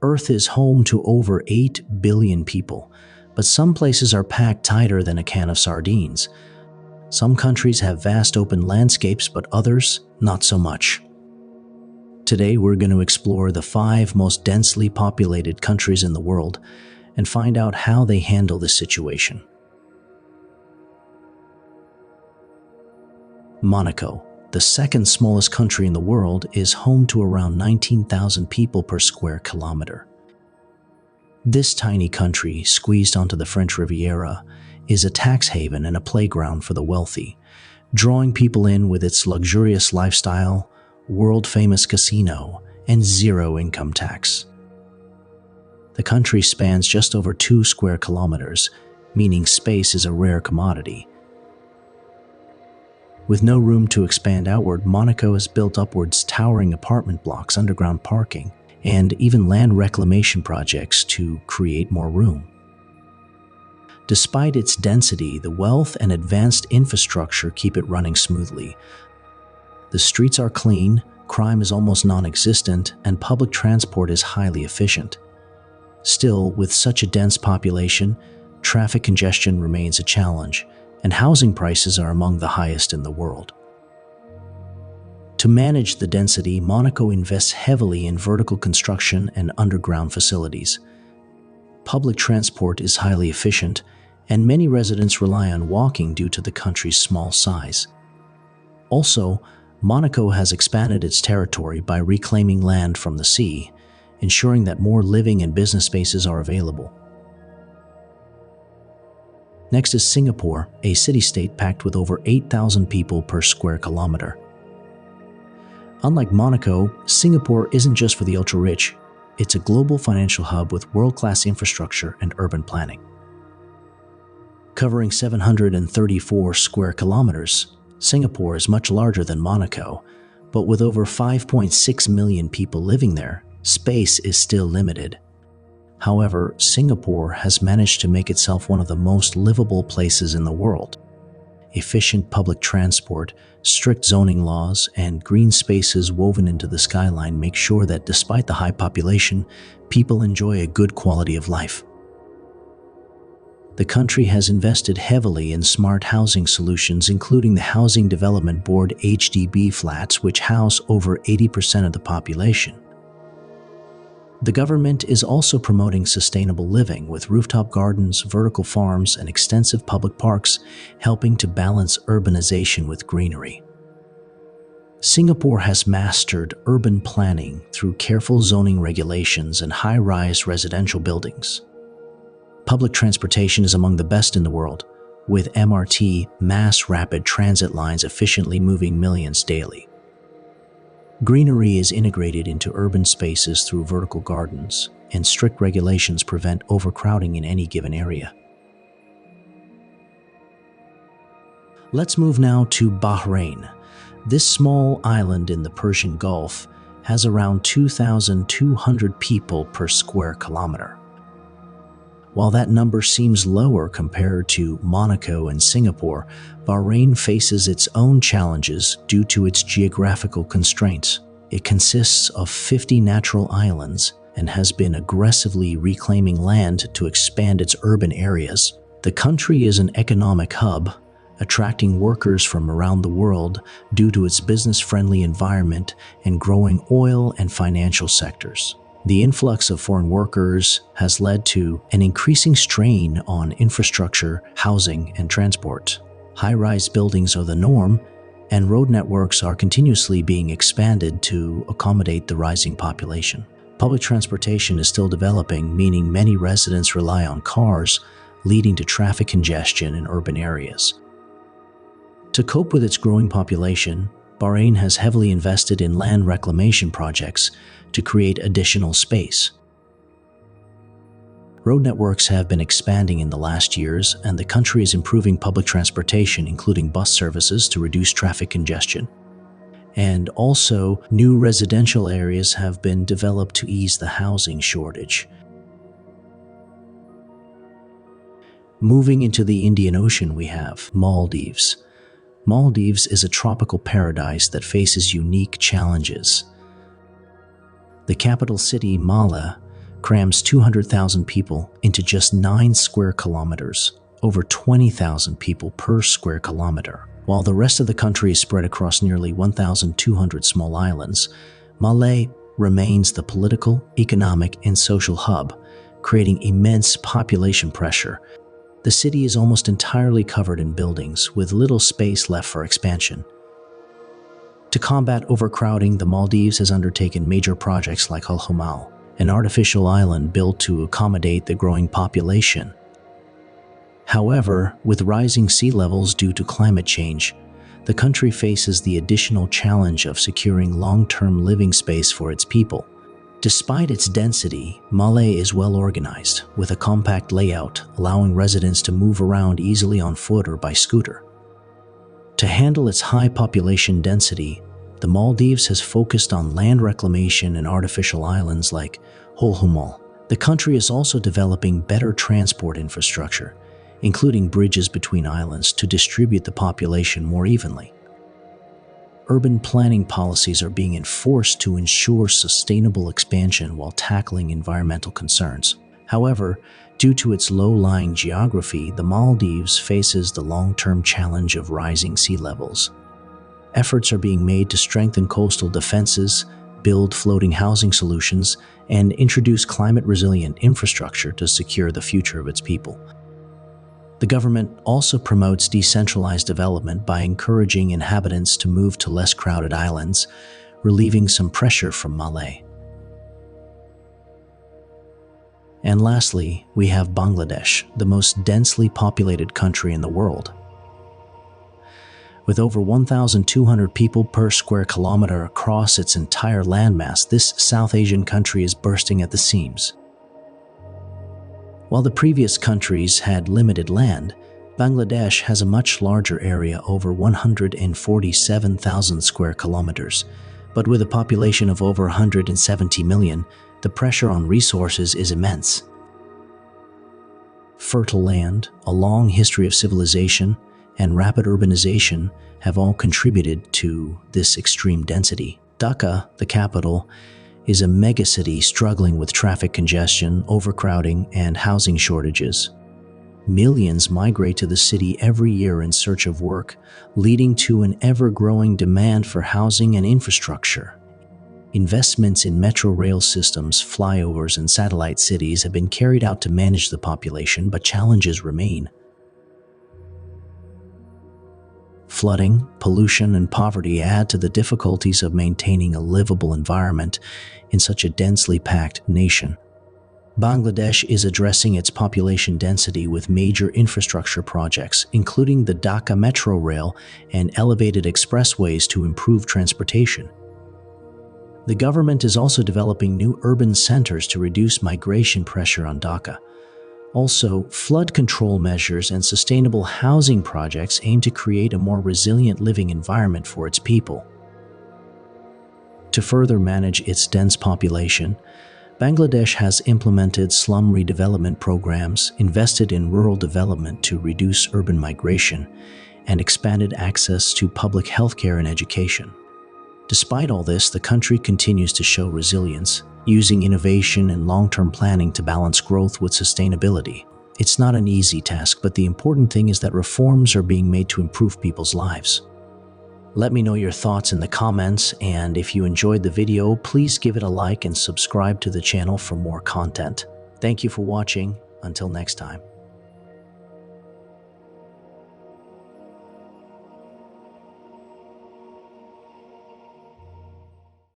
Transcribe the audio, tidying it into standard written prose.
Earth is home to over 8 billion people, but some places are packed tighter than a can of sardines. Some countries have vast open landscapes, but others, not so much. Today, we're going to explore the 5 most densely populated countries in the world and find out how they handle this situation. Monaco, the second smallest country in the world, is home to around 19,000 people per square kilometer. This tiny country, squeezed onto the French Riviera, is a tax haven and a playground for the wealthy, drawing people in with its luxurious lifestyle, world-famous casino, and zero income tax. The country spans just over 2 square kilometers, meaning space is a rare commodity. With no room to expand outward, Monaco has built upwards towering apartment blocks, underground parking, and even land reclamation projects to create more room. Despite its density, the wealth and advanced infrastructure keep it running smoothly. The streets are clean, crime is almost non-existent, and public transport is highly efficient. Still, with such a dense population, traffic congestion remains a challenge, and housing prices are among the highest in the world. To manage the density, Monaco invests heavily in vertical construction and underground facilities. Public transport is highly efficient, and many residents rely on walking due to the country's small size. Also, Monaco has expanded its territory by reclaiming land from the sea, ensuring that more living and business spaces are available. Next is Singapore, a city-state packed with over 8,000 people per square kilometer. Unlike Monaco, Singapore isn't just for the ultra-rich. It's a global financial hub with world-class infrastructure and urban planning. Covering 734 square kilometers, Singapore is much larger than Monaco, but with over 5.6 million people living there, space is still limited. However, Singapore has managed to make itself one of the most livable places in the world. Efficient public transport, strict zoning laws, and green spaces woven into the skyline make sure that despite the high population, people enjoy a good quality of life. The country has invested heavily in smart housing solutions, including the Housing Development Board HDB flats, which house over 80% of the population. The government is also promoting sustainable living with rooftop gardens, vertical farms, and extensive public parks, helping to balance urbanization with greenery. Singapore has mastered urban planning through careful zoning regulations and high-rise residential buildings. Public transportation is among the best in the world, with MRT, mass rapid transit lines, efficiently moving millions daily. Greenery is integrated into urban spaces through vertical gardens, and strict regulations prevent overcrowding in any given area. Let's move now to Bahrain. This small island in the Persian Gulf has around 2,200 people per square kilometer. While that number seems lower compared to Monaco and Singapore, Bahrain faces its own challenges due to its geographical constraints. It consists of 50 natural islands and has been aggressively reclaiming land to expand its urban areas. The country is an economic hub, attracting workers from around the world due to its business-friendly environment and growing oil and financial sectors. The influx of foreign workers has led to an increasing strain on infrastructure, housing, and transport. High-rise buildings are the norm, and road networks are continuously being expanded to accommodate the rising population. Public transportation is still developing, meaning many residents rely on cars, leading to traffic congestion in urban areas. To cope with its growing population, Bahrain has heavily invested in land reclamation projects to create additional space. Road networks have been expanding in the last years, and the country is improving public transportation, including bus services, to reduce traffic congestion. And also, new residential areas have been developed to ease the housing shortage. Moving into the Indian Ocean, we have Maldives. Maldives is a tropical paradise that faces unique challenges. The capital city, Malé, crams 200,000 people into just 9 square kilometers, over 20,000 people per square kilometer. While the rest of the country is spread across nearly 1,200 small islands, Malé remains the political, economic, and social hub, creating immense population pressure. The city is almost entirely covered in buildings, with little space left for expansion. To combat overcrowding, the Maldives has undertaken major projects like Al Humal, an artificial island built to accommodate the growing population. However, with rising sea levels due to climate change, the country faces the additional challenge of securing long-term living space for its people. Despite its density, Malé is well organized, with a compact layout allowing residents to move around easily on foot or by scooter. To handle its high population density, the Maldives has focused on land reclamation and artificial islands like Al Humal. The country is also developing better transport infrastructure, including bridges between islands to distribute the population more evenly. Urban planning policies are being enforced to ensure sustainable expansion while tackling environmental concerns. However, due to its low-lying geography, the Maldives faces the long-term challenge of rising sea levels. Efforts are being made to strengthen coastal defenses, build floating housing solutions, and introduce climate-resilient infrastructure to secure the future of its people. The government also promotes decentralized development by encouraging inhabitants to move to less crowded islands, relieving some pressure from Malé. And lastly, we have Bangladesh, the most densely populated country in the world. With over 1,200 people per square kilometer across its entire landmass, this South Asian country is bursting at the seams. While the previous countries had limited land, Bangladesh has a much larger area, over 147,000 square kilometers. But with a population of over 170 million, the pressure on resources is immense. Fertile land, a long history of civilization, and rapid urbanization have all contributed to this extreme density. Dhaka, the capital, is a megacity struggling with traffic congestion, overcrowding, and housing shortages. Millions migrate to the city every year in search of work, leading to an ever-growing demand for housing and infrastructure. Investments in metro rail systems, flyovers, and satellite cities have been carried out to manage the population, but challenges remain. Flooding, pollution, and poverty add to the difficulties of maintaining a livable environment in such a densely packed nation. Bangladesh is addressing its population density with major infrastructure projects, including the Dhaka Metro Rail and elevated expressways to improve transportation. The government is also developing new urban centers to reduce migration pressure on Dhaka. Also, flood control measures and sustainable housing projects aim to create a more resilient living environment for its people. To further manage its dense population, Bangladesh has implemented slum redevelopment programs, invested in rural development to reduce urban migration, and expanded access to public healthcare and education. Despite all this, the country continues to show resilience, using innovation and long-term planning to balance growth with sustainability. It's not an easy task, but the important thing is that reforms are being made to improve people's lives. Let me know your thoughts in the comments, and if you enjoyed the video, please give it a like and subscribe to the channel for more content. Thank you for watching. Until next time.